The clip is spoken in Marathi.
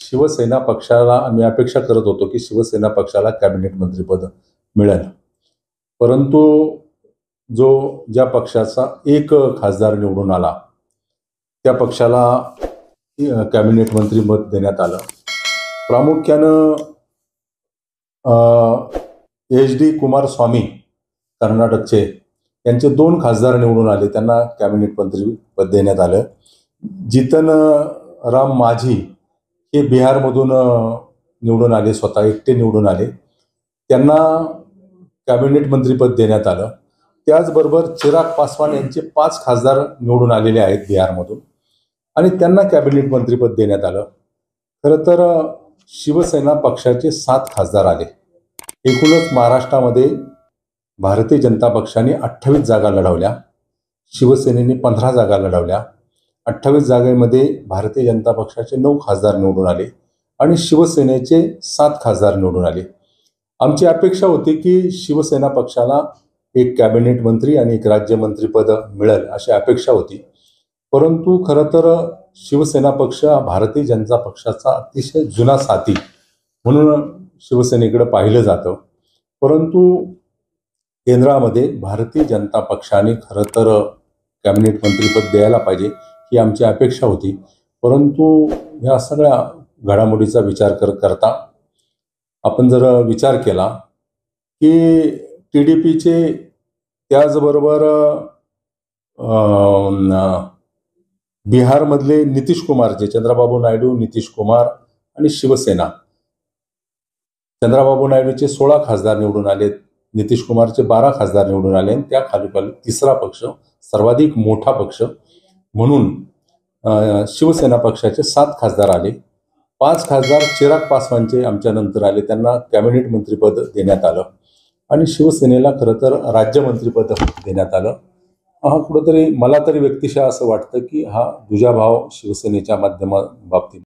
शिवसेना पक्षाला आम्ही अपेक्षा करत होतो की शिवसेना पक्षाला कॅबिनेट मंत्रिपद मिळेल, परंतु ज्या पक्षाचा एक खासदार निवडून आला त्या पक्षाला कॅबिनेट मंत्रिपद देण्यात आलं। प्रामुख्यानं HD कुमारस्वामी कर्नाटकचे यांचे 2 खासदार निवडून आले, त्यांना कॅबिनेट मंत्रिपद देण्यात आलं। जितन राम माझी हे बिहारमधून निवडून आले, स्वतः एकटे निवडून आले, त्यांना कॅबिनेट मंत्रिपद देण्यात आलं। त्याचबरोबर चिराग पासवान यांचे 5 खासदार निवडून आलेले आहेत बिहारमधून आणि त्यांना कॅबिनेट मंत्रिपद देण्यात आलं। खरं तर शिवसेना पक्षाचे 7 खासदार आले। एकूणच महाराष्ट्रामध्ये भारतीय जनता पक्षाने 28 जागा लढवल्या, शिवसेनेने 15 जागा लढवल्या। 28 जागेमध्ये भारतीय जनता पक्षाचे 9 खासदार निवडून आले आणि शिवसेनेचे 7 खासदार निवडून आले। आमची अपेक्षा होती की शिवसेना पक्षाला एक कॅबिनेट मंत्री आणि एक राज्यमंत्रीपद मिळेल अशी अपेक्षा होती, परंतु खरं तर शिवसेना पक्ष भारतीय जनता पक्षाचा अतिशय जुना साथी म्हणून शिवसेनेकडे पाहिलं जातं। परंतु केंद्रामध्ये भारतीय जनता पक्षाने खरं तर कॅबिनेट मंत्रिपद द्यायला पाहिजे ही आमची अपेक्षा होती, परंतु या सगळ्या घडामोडीचा विचार करता आपण जर विचार केला की TDPचे त्याचबरोबर बिहारमधले नितीश कुमारचे चंद्रबाबू नायडू, नितीश कुमार आणि शिवसेना, चंद्रबाबू नायडूचे 16 खासदार निवडून आले, नितीश कुमारचे 12 खासदार निवडून आले आणि त्या खाली तिसरा पक्ष सर्वाधिक मोठा पक्ष म्हणून शिवसेना पक्षाचे 7 खासदार आले। 5 खासदार चिराग पासवानचे आमच्या नंतर आले, त्यांना कॅबिनेट मंत्रिपद देण्यात आलं आणि शिवसेनेला खरं तर राज्यमंत्रीपद देण्यात आलं। हा कुठंतरी मला तरी व्यक्तिशः असं वाटतं की हा दुजाभाव शिवसेनेच्या बाबतीत